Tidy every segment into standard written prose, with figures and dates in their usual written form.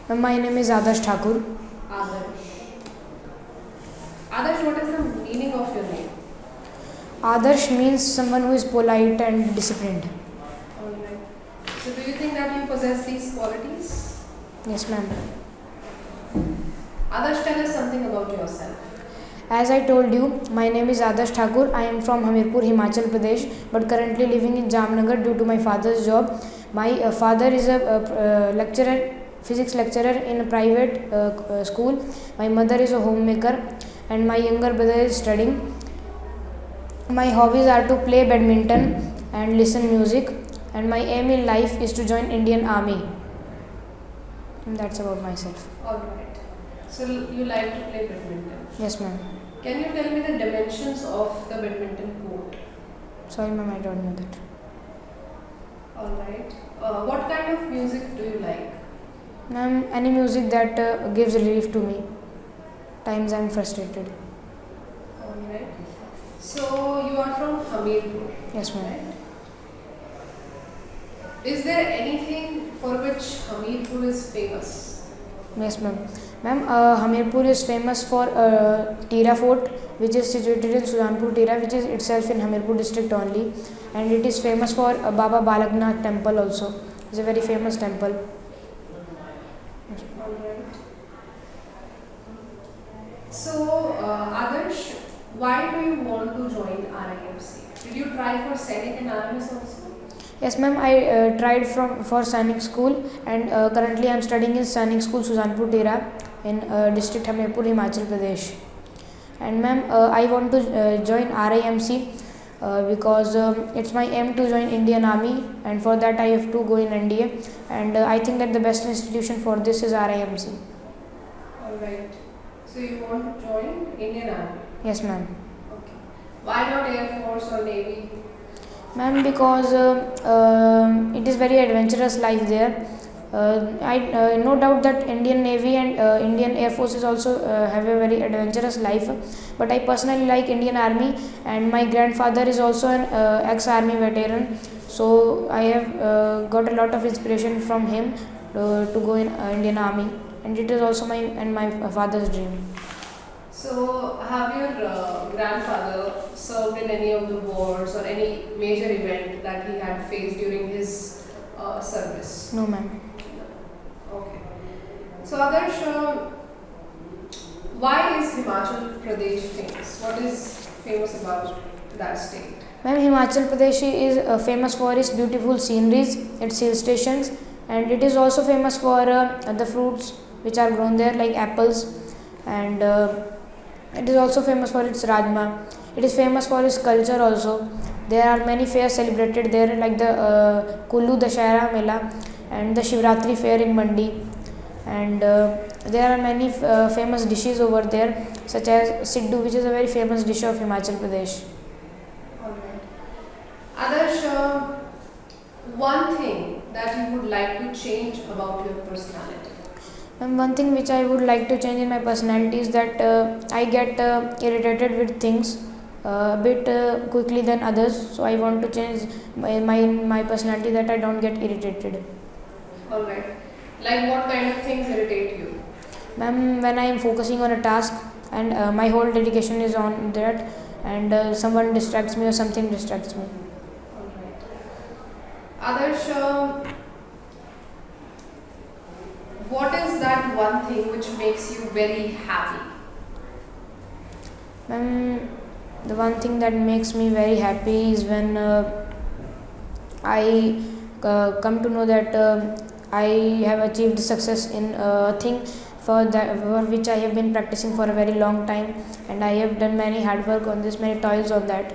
My name is Adarsh Thakur. Adarsh. Adarsh, what is the meaning of your name? Adarsh means someone who is polite and disciplined. Alright. So do you think that you possess these qualities? Yes, ma'am. Adarsh, tell us something about yourself. As I told you, my name is Adarsh Thakur. I am from Hamirpur, Himachal Pradesh, but currently living in Jamnagar due to my father's job. My father is a lecturer, physics lecturer in a private school. My mother is a homemaker, and my younger brother is studying. My hobbies are to play badminton and listen music, and my aim in life is to join Indian Army. And that's about myself. Alright. So you like to play badminton. Yes, ma'am. Can you tell me the dimensions of the badminton court? Sorry, ma'am, I don't know that. Alright. What kind of music do you like? Ma'am, any music that gives relief to me. Times I'm frustrated. Alright. So you are from Hamirpur. Yes, ma'am. Right? Is there anything for which Hamirpur is famous? Yes, ma'am. Ma'am, Hamirpur is famous for Tira Fort, which is situated in Sujanpur Tira, which is itself in Hamirpur district only, and it is famous for Baba Balaknath temple also. It's a very famous temple. Alright. So, Adarsh, why do you want to join RIMC? Did you try for Sainik and RMS also? Yes, ma'am. I tried for Sainik school, and currently I am studying in Sainik school Sujanpur Tira in district Hamirpur, Himachal Pradesh. And ma'am, I want to join RIMC because it's my aim to join Indian Army, and for that I have to go in NDA, and I think that the best institution for this is RIMC. Alright. So you want to join Indian Army? Yes, ma'am. Okay. Why not Air Force or Navy? Ma'am, because it is very adventurous life there. I no doubt that Indian Navy and Indian Air Force is also have a very adventurous life, but I personally like Indian Army, and my grandfather is also an ex-army veteran, so I have got a lot of inspiration from him to go in Indian Army, and it is also my father's dream. So, have your grandfather served in any of the wars or any major event that he had faced during his service? No, ma'am. Okay. So, Adarsh, why is Himachal Pradesh famous? What is famous about that state? Ma'am, Himachal Pradesh is famous for its beautiful sceneries, its hill stations, and it is also famous for the fruits which are grown there, like apples, and it is also famous for its rajma. It is famous for its culture also. There are many fairs celebrated there, like the Kullu Dashera Mela and the Shivratri fair in Mandi. And there are many famous dishes over there, such as Siddu, which is a very famous dish of Himachal Pradesh. Alright. Adarsh, one thing that you would like to change about your personality? And one thing which I would like to change in my personality is that I get irritated with things a bit quickly than others. So I want to change my personality that I don't get irritated. Alright. Like what kind of things irritate you? Ma'am, when I am focusing on a task and my whole dedication is on that, and someone distracts me or something distracts me. Alright. Adarsh, what is that one thing which makes you very happy? Ma'am, the one thing that makes me very happy is when I come to know that I have achieved success in a thing for which I have been practicing for a very long time, and I have done many hard work on this, many toils on that.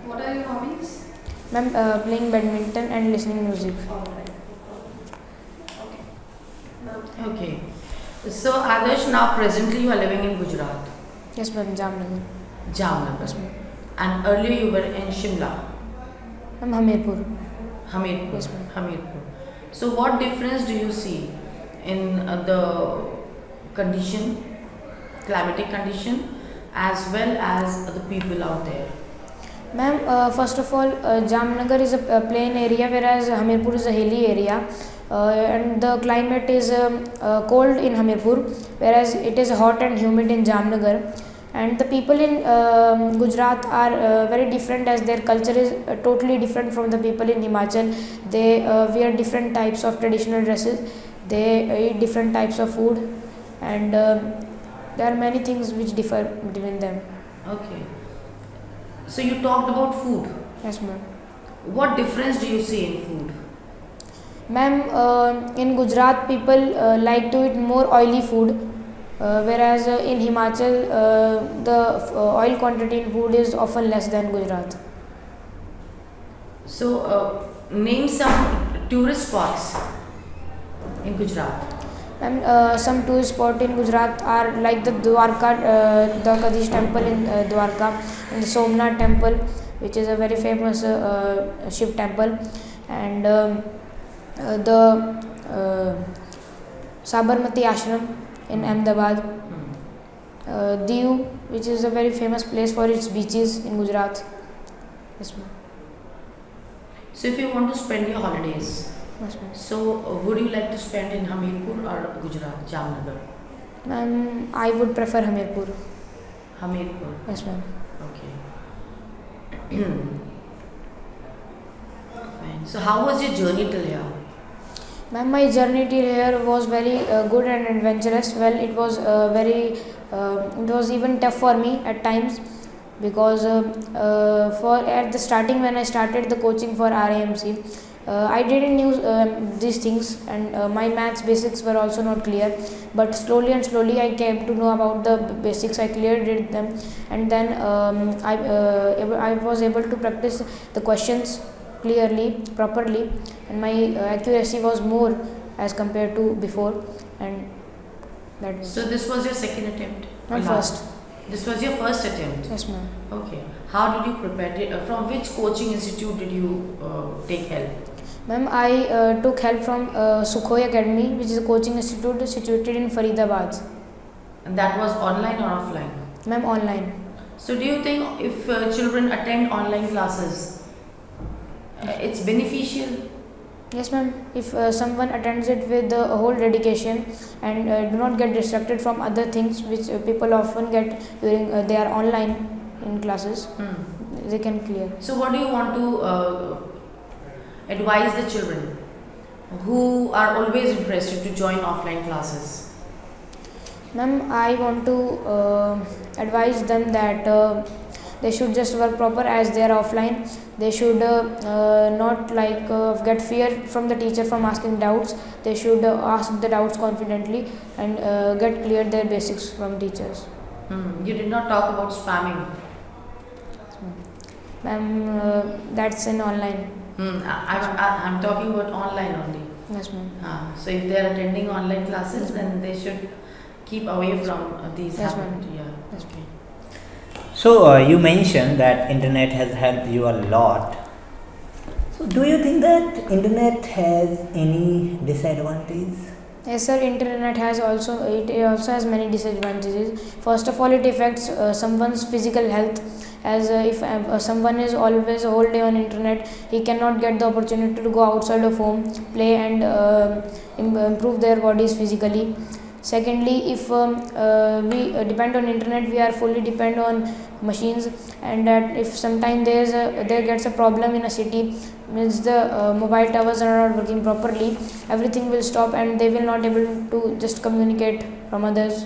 What are your hobbies? Ma'am, playing badminton and listening music. Alright. Okay. So Adarsh, now presently you are living in Gujarat. Yes, ma'am, Jamnagar. Jamnagar. Yes, ma'am. And earlier you were in Shimla. Ma'am, Hamirpur. Hamid. Yes, ma'am. Hamirpur. So what difference do you see in the condition, climatic condition, as well as the people out there? Ma'am, first of all, Jamnagar is a plain area, whereas Hamirpur is a hilly area. and the climate is cold in Hamirpur, whereas it is hot and humid in Jamnagar. And the people in Gujarat are very different, as their culture is totally different from the people in Himachal. They wear different types of traditional dresses, they eat different types of food, and there are many things which differ between them. Okay. So you talked about food. Yes, ma'am. What difference do you see in food? Ma'am, in Gujarat people like to eat more oily food, whereas in Himachal the oil quantity in food is often less than Gujarat. So name some tourist spots in Gujarat. And some tourist spots in Gujarat are like the Dwarka, the 𝐘𝐨𝐮𝐓𝐿 temple in Dwarka, and the Somnath temple, which is a very famous Shiv temple, and the Sabarmati ashram in Ahmedabad, Diu, which is a very famous place for its beaches in Gujarat. Yes, ma'am. So if you want to spend your holidays, Yes, ma'am. so would you like to spend in Hamirpur or Gujarat, Jamnagar? Ma'am, I would prefer Hamirpur. Hamirpur. Yes, ma'am. Okay. Fine. So how was your journey till here? Ma'am, my journey till here was very good and adventurous. Well, it was it was even tough for me at times, because for at the starting when I started the coaching for RIMC, I didn't know these things, and my maths basics were also not clear. But slowly and slowly I came to know about the basics. I cleared them, and then I was able to practice the questions clearly, properly, and my accuracy was more as compared to before, and that was. So this was your second attempt? My Or last? first. This was your first attempt? Yes, ma'am. Okay. How did you prepare? From which coaching institute did you take help? Ma'am, I took help from Sukhoi Academy, which is a coaching institute situated in Faridabad. And that was online or offline? Ma'am, online. So do you think if children attend online classes, it's beneficial? Yes, ma'am. If someone attends it with a whole dedication and do not get distracted from other things which people often get during they are online in classes, they can clear. So what do you want to advise the children who are always interested to join offline classes? Ma'am, I want to advise them that they should just work proper as they are offline. They should not get fear from the teacher from asking doubts. They should ask the doubts confidently and get cleared their basics from teachers. You did not talk about spamming. Ma'am, that's in online. I'm talking about online only. Yes, ma'am. So if they are attending online classes, then they should keep away from these. Yes, ma'am. Yeah. Yes, Okay. So you mentioned that internet has helped you a lot. So do you think that internet has any disadvantage? Yes, sir. Internet also has many disadvantages. First of all, it affects someone's physical health, as if someone is always a whole day on internet, he cannot get the opportunity to go outside of home, play, and improve their bodies physically. Secondly, if we depend on internet, we are fully depend on machines, and that if sometime there gets a problem in a city, means the mobile towers are not working properly, everything will stop and they will not able to just communicate from others.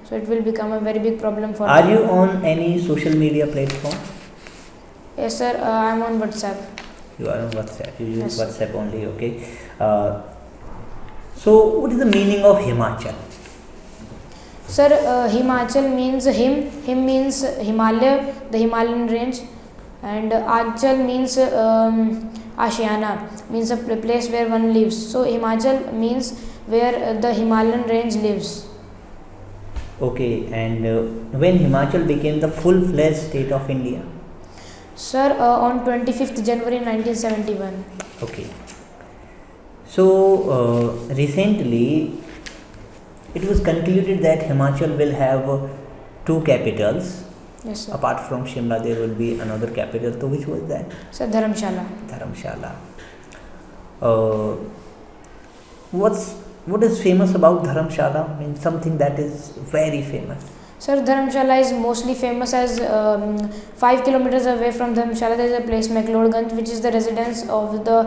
So it will become a very big problem for Are them. you on any social media platform? Yes, sir. I am on WhatsApp. You are on WhatsApp. You use Yes. WhatsApp only, okay. So what is the meaning of Himachal? Sir, Himachal means him. Him means Himalaya, the Himalayan range, and Anchal means Ashiana, means a place where one lives. So Himachal means where the Himalayan range lives. Okay, and when Himachal became the full-fledged state of India? Sir, on 25th January 1971. Okay. So recently it was concluded that Himachal will have two capitals. Yes, sir. Apart from Shimla, there will be another capital. So which was that? Sir, Dharamshala. Dharamshala. what is famous about Dharamshala? I mean, something that is very famous. Sir, Dharamshala is mostly famous as 5 kilometers away from Dharamshala there is a place McLeodganj, which is the residence of the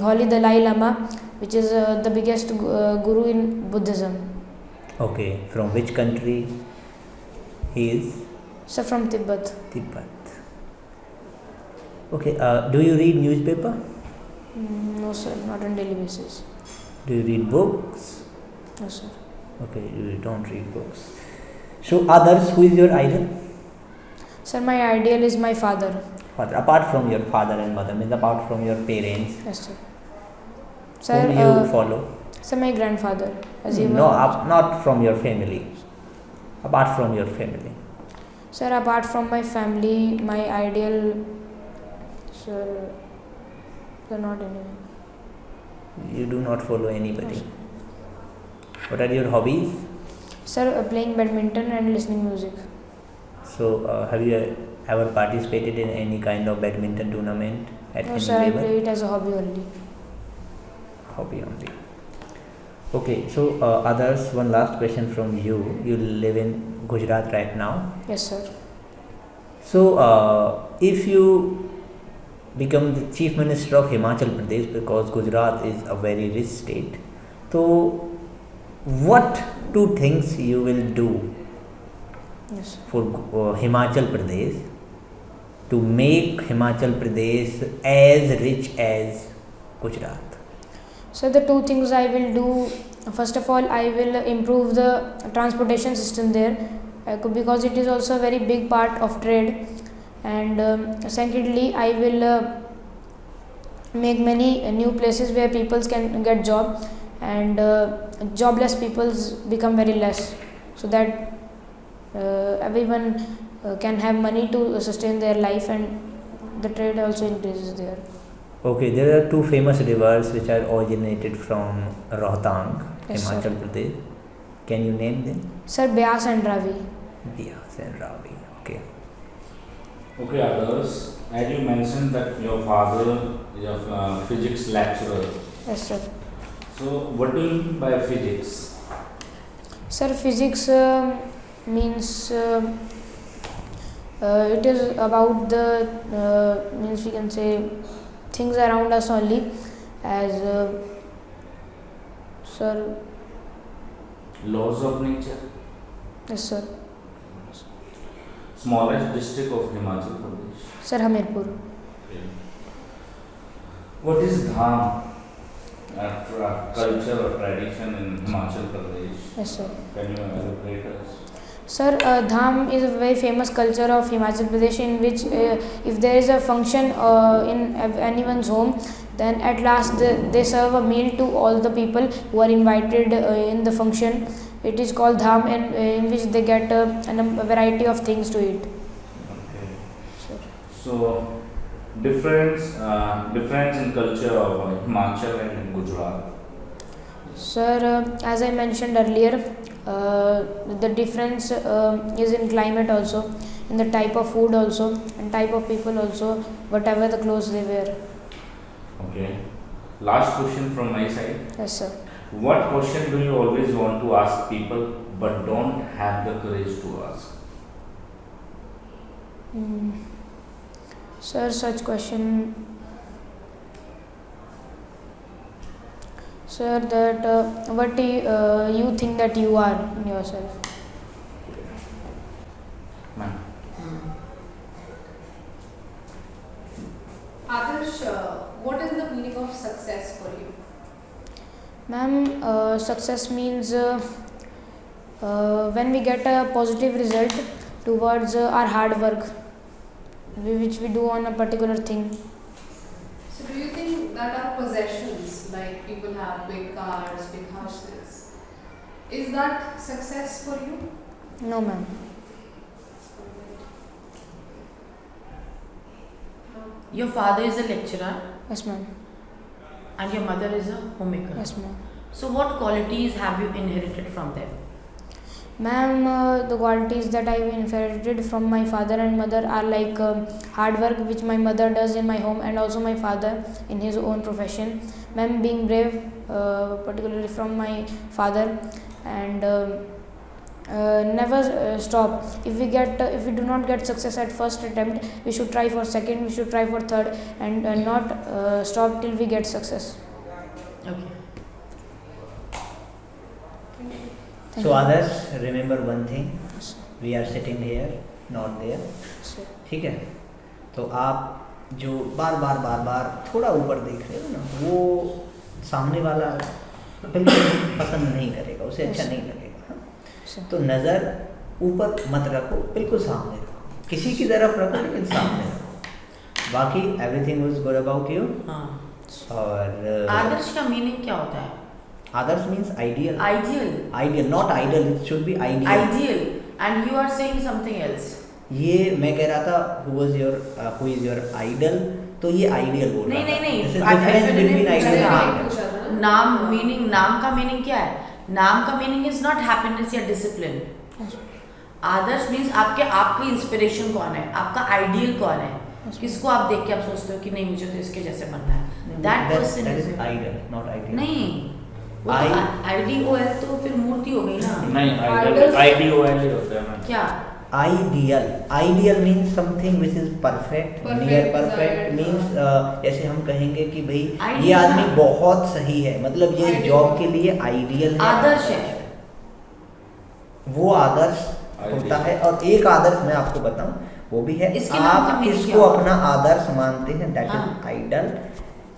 Holy Dalai Lama, which is the biggest guru in Buddhism. Okay, from which country he is? Sir, from Tibet. Tibet. Okay, do you read newspaper? No sir, not on daily basis. Do you read books? No sir. Okay, you don't read books. So others, who is your idol? Sir, my ideal is my father. Father, apart from your father and mother, means apart from your parents, Yes sir. Sir, whom you follow? sir, my grandfather. As he No, was- not from your family. Apart from your family. Sir, apart from my family, my ideal, sir, not anyone. You do not follow anybody. What are your hobbies? Sir, playing badminton and listening music. So, have you ever participated in any kind of badminton tournament at No any sir, I level? play it as a hobby only. Hobby only. Okay, so others, one last question from you. You live in Gujarat right now. Yes sir. So, if you become the Chief Minister of Himachal Pradesh, because Gujarat is a very rich state, so what two things you will do Yes sir. for Himachal Pradesh to make Himachal Pradesh as rich as Gujarat? So the two things I will do, first of all, I will improve the transportation system there because it is also a very big part of trade. And secondly, I will make many new places where people can get job, and jobless people become very less, so that everyone can have money to sustain their life, and the trade also increases there. Okay, there are two famous rivers which are originated from Rohtang, Yes, sir. Himachal Pradesh. Can you name them? Sir, Beas and Ravi. Beas and Ravi. Okay. Okay, others. As you mentioned that your father is a physics lecturer. Yes sir. So, what do you mean by physics? Sir, physics means it is about the means we can say things around us only, as sir. Laws of nature. Yes sir. Smallest district of Himachal Pradesh. Sir, Hamirpur. Okay. What is Dham? Culture or tradition in Himachal Pradesh. Yes sir. Can you elaborate us? Sir, Dham is a very famous culture of Himachal Pradesh, in which if there is a function in anyone's home, then at last they serve a meal to all the people who are invited in the function. It is called Dham, and in which they get a variety of things to eat. Okay. Sir. So, difference in culture of Himachal and Gujarat. Sir, as I mentioned earlier, the difference is in climate also, in the type of food also, and type of people also, whatever the clothes they wear. Okay. Last question from my side. Yes sir. What question do you always want to ask people but don't have the courage to ask? Sir, such question. Sir, that what do you think that you are in yourself? Ma'am. Adarsh, what is the meaning of success for you? Ma'am, success means when we get a positive result towards our hard work, which we do on a particular thing. So do you think that our possessions, like people have big cars, big houses, is that success for you? No, ma'am. Your father is a lecturer Yes, ma'am. and your mother is a homemaker. Yes, ma'am. So what qualities have you inherited from them? Ma'am, the qualities that I've inherited from my father and mother are like hard work, which my mother does in my home, and also my father in his own profession. Ma'am, being brave, particularly from my father, and never stop. If we do not get success at first attempt, we should try for second, we should try for third, and not stop till we get success. Okay. So others, remember one thing, we are sitting here, not there. So, ठीक है, तो आप जो बार बार थोड़ा ऊपर देख रहे हो ना, वो सामने वाला बिल्कुल पसंद नहीं करेगा, उसे अच्छा नहीं लगेगा, हाँ? तो नज़र ऊपर मत रखो, बिल्कुल सामने रखो, किसी की तरफ रखो लेकिन सामने रखो। बाकी everything was good about you. हाँ। और आदर्श का मीनिंग क्या होता है? आदर्श means ideal. Ideal, not idol, it should be ideal. Ideal, and you are saying something else. ये मैं कह रहा था हु इज योर आइडल, तो ये आइडियल बोल रहा था। नहीं, this is difference between ideal and idol. पूछा नाम मीनिंग, नाम का मीनिंग क्या है? नाम का मीनिंग इज नॉट हैप्पीनेस या डिसिप्लिन। आदर्श मीन्स आपकी इंस्पिरेशन कौन है, आपका आइडियल कौन है, किसको आप देख के आप सोचते हो कि नहीं मुझे तो इसके जैसे बनना है, that person is idol, not ideal. नहीं, आईडीओएल तो फिर मूर्ति हो गई ना। नहीं, आइडियल आईडीओएल ही होता है मैम। क्या? Ideal means something which is perfect, near perfect. desired, means जैसे हम कहेंगे कि भाई ये Ideal, आदमी हाँ। बहुत सही है, मतलब ये Ideal। जॉब के लिए आइडियल है, आदर्श है। वो आदर्श होता है। और एक आदर्श मैं आपको बताऊं, वो भी है इसके नाम का आप meaning किसको क्या होता है? अपना आदर्श मानते हैं, दैट हाँ। Is idol.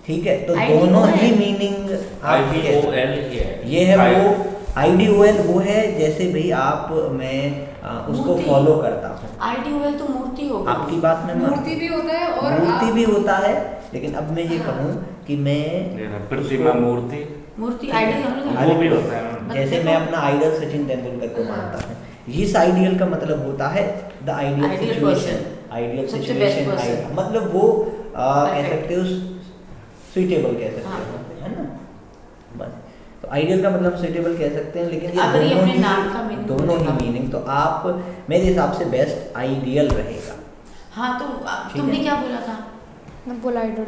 ठीक है, तो Ideal दोनों ही है। मीनिंग आईडीओएल ही है। ये है वो आइडियल, वो है जैसे भाई आप मैं उसको मूर्ति। फॉलो करता हूँ। आइडियल तो मूर्ति हो गई। आपकी बात में मूर्ति भी होता है और मूर्ति भी होता है, लेकिन अब मैं ये हाँ। कहूँ कि मैं प्रतिमा, मूर्ति मूर्ति आइडियल हम वो लोग भी होता है मैम। जैसे मैं अपना आइडल सचिन तेंदुलकर को हाँ। मानता हूँ, इस आइडियल का मतलब होता है the ideal Ideal situation. person। Ideal सबसे best सिचुएशन person। मतलब वो कह Perfect। सकते हो सुइटेबल कह सकते हाँ। हो, है ना। बस तो आइडियल का मतलब सुइटेबल कह सकते हैं, लेकिन अगर ये दोनों अपने ही नाम का meaning दोनों ही होगा। मीनिंग, तो आप मेरे हिसाब से बेस्ट आइडियल रहेगा। हाँ, तो ठीक तुमने है। क्या बोला था? मैं पोलाइट